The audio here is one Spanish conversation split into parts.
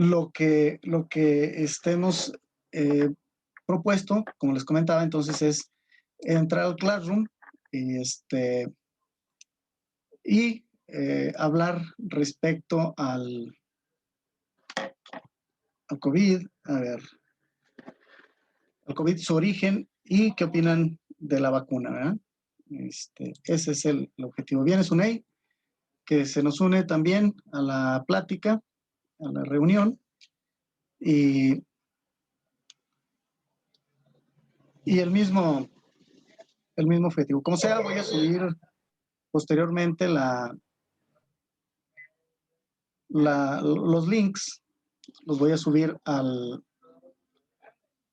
lo que estemos propuesto, como les comentaba, entonces es entrar al Classroom y hablar respecto al COVID, al COVID, su origen y qué opinan de la vacuna, ¿verdad? Ese es el objetivo. Viene Suney, que se nos une también a la plática, a la reunión, y el mismo objetivo. Como sea, voy a subir posteriormente los links, los voy a subir al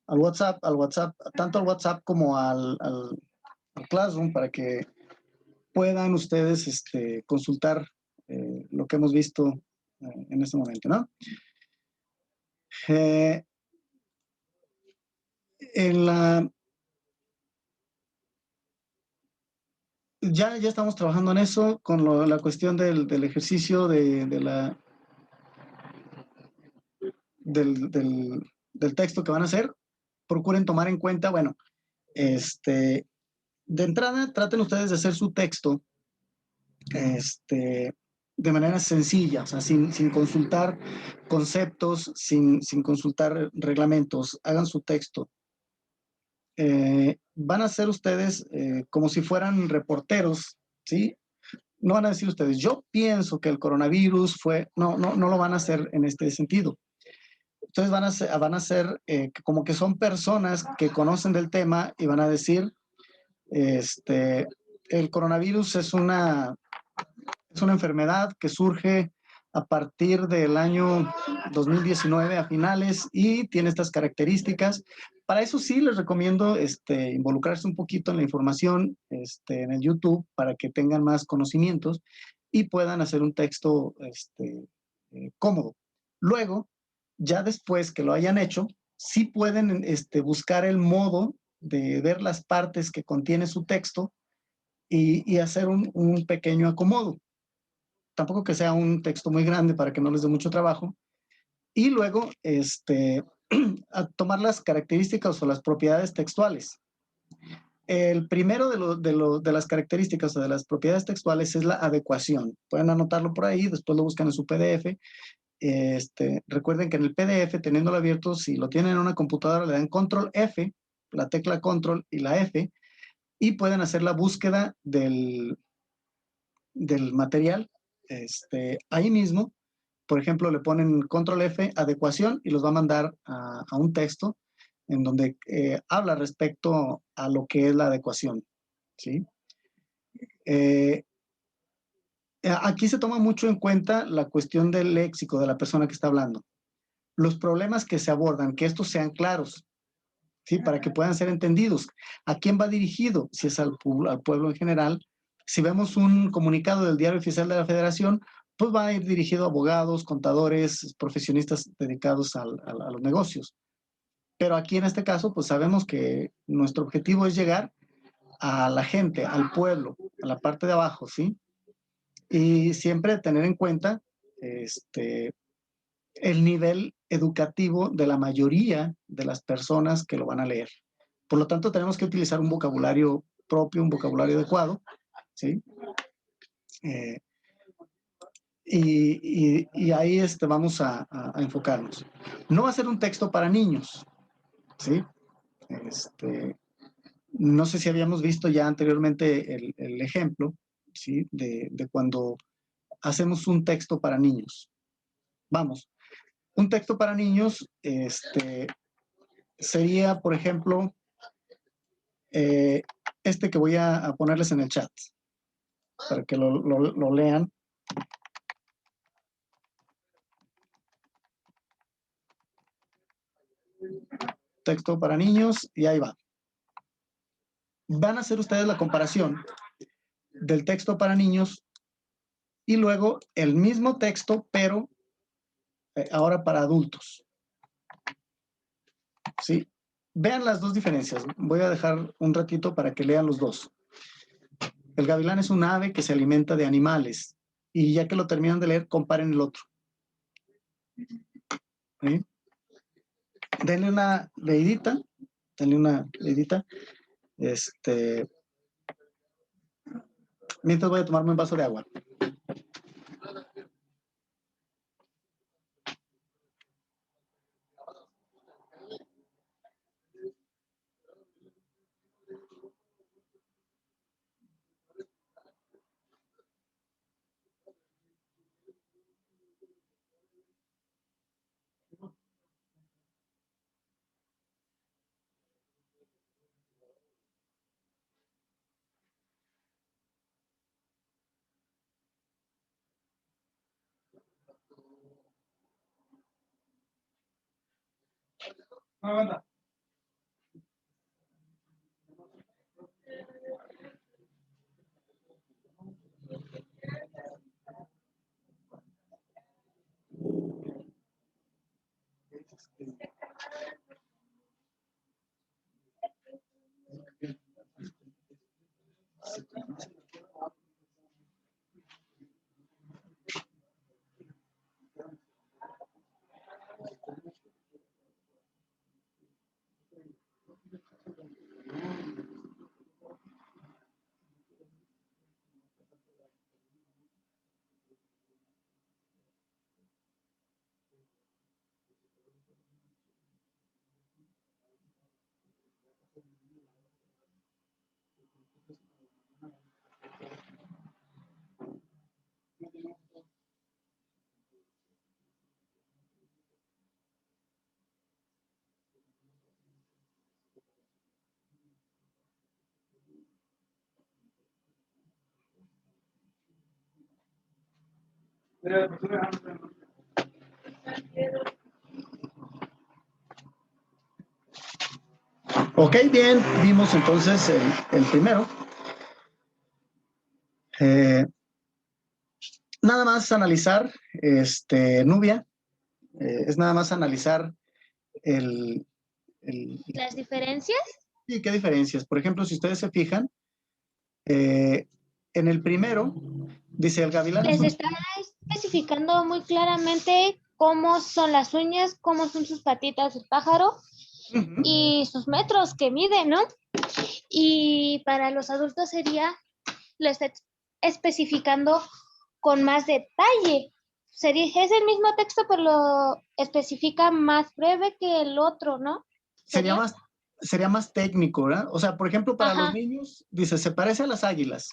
WhatsApp, tanto al WhatsApp como al Classroom, para que puedan ustedes consultar lo que hemos visto en este momento, ¿no? Ya estamos trabajando en eso, con la cuestión del ejercicio del texto que van a hacer. Procuren tomar en cuenta, bueno, de entrada, traten ustedes de hacer su texto de manera sencilla, o sea, sin consultar conceptos, sin consultar reglamentos. Hagan su texto. Van a ser ustedes como si fueran reporteros, ¿sí? No van a decir ustedes, yo pienso que el coronavirus fue, no lo van a hacer en este sentido. Entonces van a ser como que son personas que conocen del tema y van a decir, el coronavirus es una enfermedad que surge a partir del año 2019 a finales y tiene estas características. Para eso sí les recomiendo involucrarse un poquito en la información en el YouTube para que tengan más conocimientos y puedan hacer un texto cómodo. Luego, ya después que lo hayan hecho, sí pueden buscar el modo de ver las partes que contiene su texto y hacer un pequeño acomodo. Tampoco que sea un texto muy grande para que no les dé mucho trabajo. Y luego, a tomar las características o las propiedades textuales. El primero de las características o de las propiedades textuales es la adecuación. Pueden anotarlo por ahí, después lo buscan en su PDF. Recuerden que en el PDF, teniéndolo abierto, si lo tienen en una computadora, le dan Control F, la tecla Control y la F, y pueden hacer la búsqueda del material ahí mismo. Por ejemplo, le ponen Control F, adecuación, y los va a mandar a un texto en donde habla respecto a lo que es la adecuación, ¿sí? Aquí se toma mucho en cuenta la cuestión del léxico de la persona que está hablando. Los problemas que se abordan, que estos sean claros, ¿sí? Para que puedan ser entendidos. ¿A quién va dirigido? Si es al pueblo en general. Si vemos un comunicado del Diario Oficial de la Federación, pues va a ir dirigido a abogados, contadores, profesionistas dedicados a los negocios. Pero aquí en este caso, pues sabemos que nuestro objetivo es llegar a la gente, al pueblo, a la parte de abajo, ¿sí? Y siempre tener en cuenta el nivel educativo de la mayoría de las personas que lo van a leer. Por lo tanto, tenemos que utilizar un vocabulario propio, un vocabulario adecuado, ¿sí? Y ahí vamos a enfocarnos. No va a ser un texto para niños, ¿sí? No sé si habíamos visto ya anteriormente el ejemplo, ¿sí? De cuando hacemos un texto para niños. Vamos, un texto para niños sería, por ejemplo, que voy a ponerles en el chat para que lo lean. Texto para niños, y ahí va. Van a hacer ustedes la comparación del texto para niños y luego el mismo texto, pero ahora para adultos. ¿Sí? Vean las dos diferencias. Voy a dejar un ratito para que lean los dos. El gavilán es un ave que se alimenta de animales. Y ya que lo terminan de leer, comparen el otro. ¿sí? Denle una leidita, denle una leidita. Mientras voy a tomarme un vaso de agua. Ok, bien, vimos entonces el primero. Nada más analizar, Nubia, es nada más analizar ¿Las diferencias? Sí, ¿qué diferencias? Por ejemplo, si ustedes se fijan, en el primero, dice el gavilán. Les está especificando muy claramente cómo son las uñas, cómo son sus patitas del pájaro y sus metros que mide, ¿no? Y para los adultos lo está especificando con más detalle. Es el mismo texto, pero lo especifica más breve que el otro, ¿no? Sería más técnico, ¿verdad? O sea, por ejemplo, para los niños, dice, se parece a las águilas.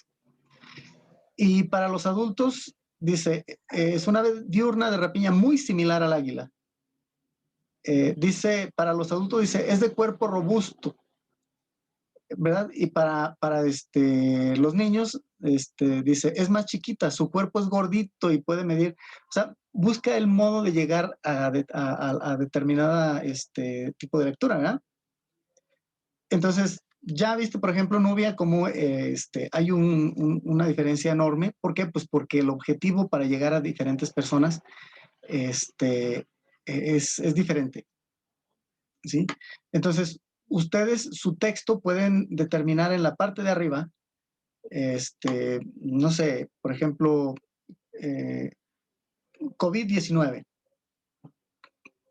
Y para los adultos, dice, es una ave diurna de rapiña muy similar al águila. Dice, para los adultos, dice, es de cuerpo robusto, ¿verdad? Y para los niños, dice, es más chiquita, su cuerpo es gordito y puede medir, o sea, busca el modo de llegar a determinada tipo de lectura, ¿verdad? Entonces, ya viste, por ejemplo, Nubia, cómo hay una diferencia enorme. ¿Por qué? Pues porque el objetivo para llegar a diferentes personas es diferente, ¿sí? Entonces, ustedes su texto pueden determinar en la parte de arriba, no sé, por ejemplo, COVID-19.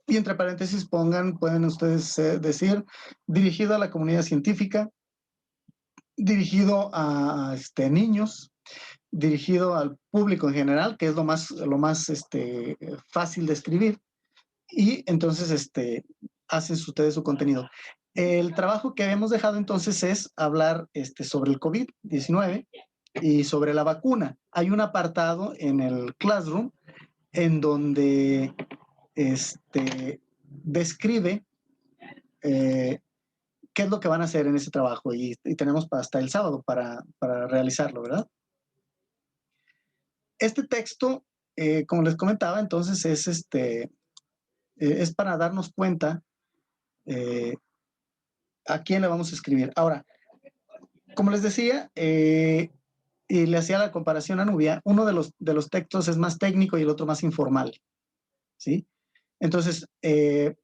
Y entre paréntesis pueden ustedes decir, dirigido a la comunidad científica, dirigido a niños, dirigido al público en general, que es lo más fácil de escribir, y entonces hacen ustedes su contenido. El trabajo que habíamos dejado entonces es hablar sobre el COVID-19 y sobre la vacuna. Hay un apartado en el Classroom en donde describe qué es lo que van a hacer en ese trabajo y tenemos hasta el sábado para realizarlo, ¿verdad? Este texto, como les comentaba, entonces es para darnos cuenta a quién le vamos a escribir. Ahora, como les decía, y le hacía la comparación a Nubia, uno de los textos es más técnico y el otro más informal, ¿sí? Entonces, eso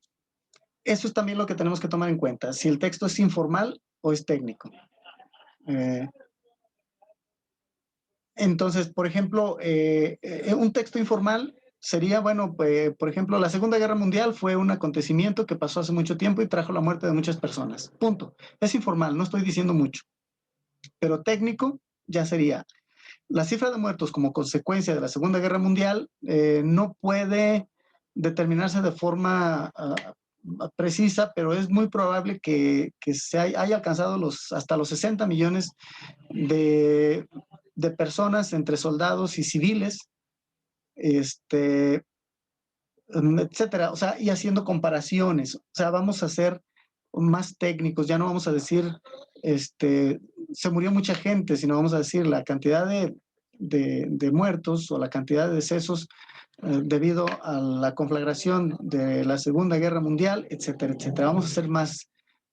es también lo que tenemos que tomar en cuenta, si el texto es informal o es técnico. Entonces, por ejemplo, un texto informal sería, bueno, pues, por ejemplo, la Segunda Guerra Mundial fue un acontecimiento que pasó hace mucho tiempo y trajo la muerte de muchas personas. Punto. Es informal, no estoy diciendo mucho. Pero técnico ya sería. La cifra de muertos como consecuencia de la Segunda Guerra Mundial no puede determinarse de forma precisa, pero es muy probable que se haya alcanzado hasta los 60 millones de personas entre soldados y civiles, etcétera. O sea, y haciendo comparaciones. O sea, vamos a ser más técnicos, ya no vamos a decir, se murió mucha gente, sino vamos a decir la cantidad de muertos o la cantidad de decesos debido a la conflagración de la Segunda Guerra Mundial, etcétera, etcétera. Vamos a ser más,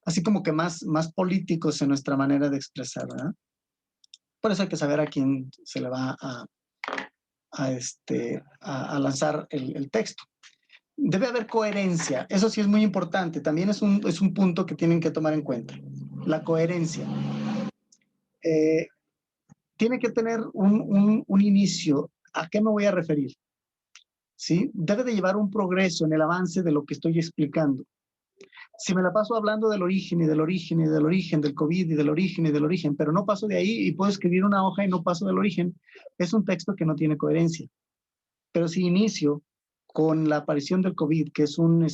así como que más políticos en nuestra manera de expresar, ¿verdad? Por eso hay que saber a quién se le va a lanzar el texto. Debe haber coherencia, eso sí es muy importante, también es un punto que tienen que tomar en cuenta, la coherencia. Tiene que tener un inicio. ¿A qué me voy a referir? ¿Sí? Debe de llevar un progreso en el avance de lo que estoy explicando. Si me la paso hablando del origen y del origen y del origen del COVID y del origen y del origen, pero no paso de ahí y puedo escribir una hoja y no paso del origen, es un texto que no tiene coherencia. Pero si inicio con la aparición del COVID, que es un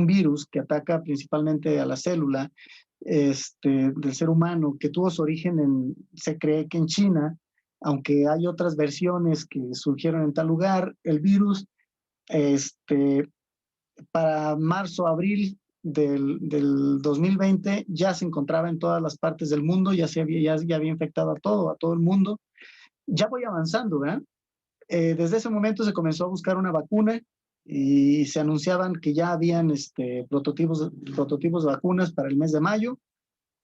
virus que ataca principalmente a la célula del ser humano, que tuvo su origen se cree que en China, aunque hay otras versiones que surgieron en tal lugar, el virus, para marzo, abril del 2020 ya se encontraba en todas las partes del mundo, ya había infectado a todo el mundo. Ya voy avanzando, ¿verdad? Desde ese momento se comenzó a buscar una vacuna y se anunciaban que ya habían prototipos de vacunas para el mes de mayo.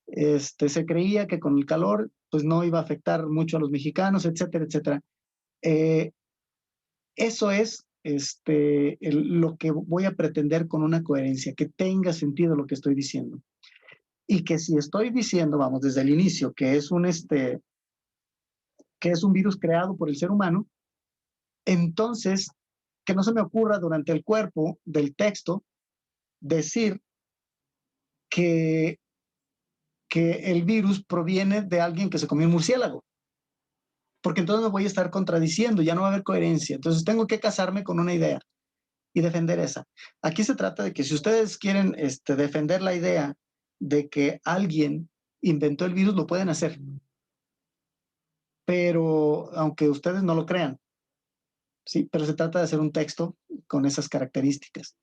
Se creía que con el calor pues no iba a afectar mucho a los mexicanos, etcétera, etcétera. Eso es lo que voy a pretender con una coherencia, que tenga sentido lo que estoy diciendo. Y que si estoy diciendo, vamos, desde el inicio, que es un virus creado por el ser humano, entonces que no se me ocurra durante el cuerpo del texto decir que el virus proviene de alguien que se comió un murciélago, porque entonces me voy a estar contradiciendo, ya no va a haber coherencia. Entonces tengo que casarme con una idea y defender esa. Aquí se trata de que si ustedes quieren defender la idea de que alguien inventó el virus, lo pueden hacer, pero aunque ustedes no lo crean, ¿sí? Pero se trata de hacer un texto con esas características.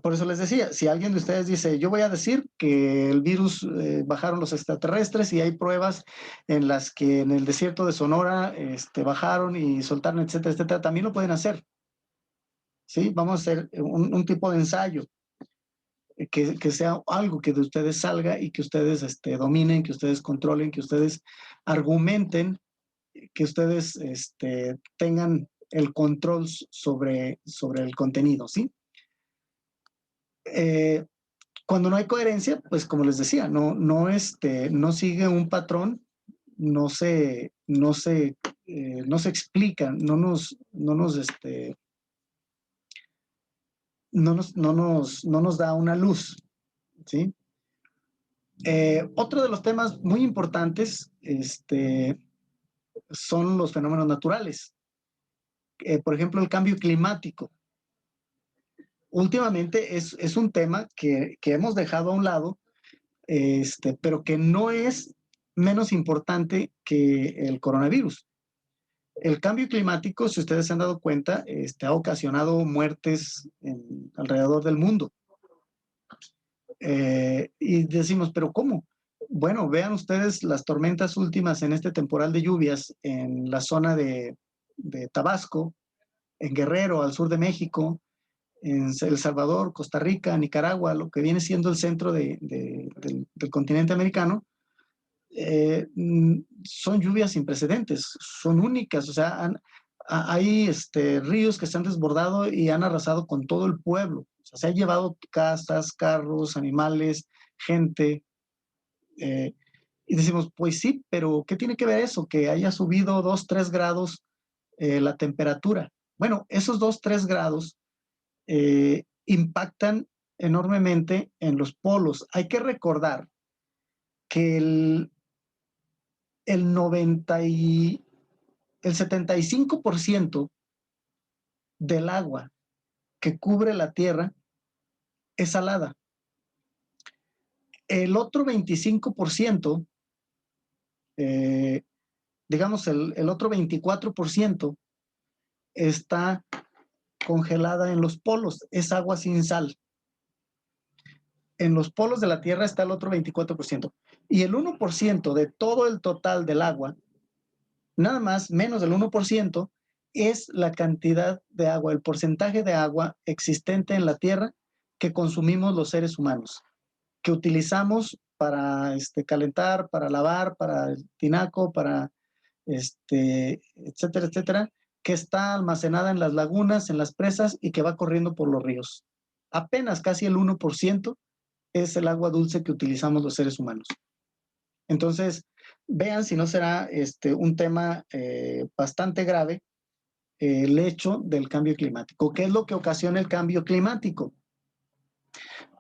Por eso les decía, si alguien de ustedes dice, yo voy a decir que el virus bajaron los extraterrestres y hay pruebas en las que en el desierto de Sonora bajaron y soltaron, etcétera, etcétera, también lo pueden hacer. ¿Sí? Vamos a hacer un tipo de ensayo que sea algo que de ustedes salga y que ustedes dominen, que ustedes controlen, que ustedes argumenten, que ustedes tengan el control sobre el contenido, ¿sí? Cuando no hay coherencia, pues como les decía, no sigue un patrón, no se explica, no nos da una luz, ¿sí? Otro de los temas muy importantes son los fenómenos naturales. Por ejemplo, el cambio climático. Últimamente es un tema que hemos dejado a un lado, pero que no es menos importante que el coronavirus. El cambio climático, si ustedes se han dado cuenta, ha ocasionado muertes alrededor del mundo. Y decimos, ¿pero cómo? Bueno, vean ustedes las tormentas últimas en este temporal de lluvias en la zona de Tabasco, en Guerrero, al sur de México, en El Salvador, Costa Rica, Nicaragua, lo que viene siendo el centro del continente americano. Son lluvias sin precedentes, son únicas, o sea, hay ríos que se han desbordado y han arrasado con todo el pueblo, o sea, se han llevado casas, carros, animales, gente, y decimos, pues sí, pero ¿qué tiene que ver eso? Que haya subido 2, 3 grados la temperatura. Bueno, esos 2, 3 grados impactan enormemente en los polos. Hay que recordar que el 75% del agua que cubre la Tierra es salada. El otro 25%, digamos el otro 24%, está congelada en los polos, es agua sin sal. En los polos de la Tierra está el otro 24%. Y el 1% de todo el total del agua, nada más, menos del 1%, es la cantidad de agua, el porcentaje de agua existente en la Tierra que consumimos los seres humanos, que utilizamos para calentar, para lavar, para el tinaco, para etcétera, etcétera, que está almacenada en las lagunas, en las presas y que va corriendo por los ríos. Apenas casi el 1% es el agua dulce que utilizamos los seres humanos. Entonces, vean si no será un tema bastante grave el hecho del cambio climático. ¿Qué es lo que ocasiona el cambio climático?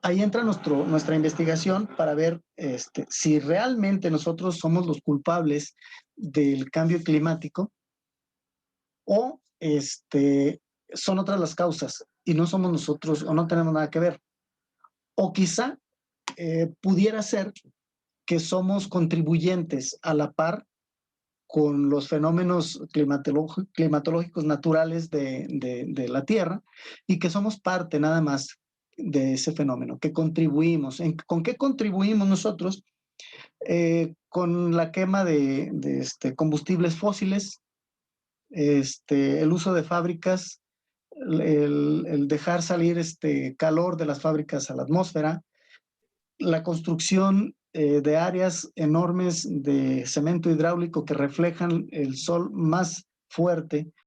Ahí entra nuestra investigación para ver si realmente nosotros somos los culpables del cambio climático o son otras las causas y no somos nosotros o no tenemos nada que ver. O quizá pudiera ser que somos contribuyentes a la par con los fenómenos climatológicos naturales de la Tierra y que somos parte nada más de ese fenómeno, que contribuimos. ¿Con qué contribuimos nosotros? Con la quema de combustibles fósiles, el uso de fábricas, el dejar salir calor de las fábricas a la atmósfera, la construcción de áreas enormes de cemento hidráulico que reflejan el sol más fuerte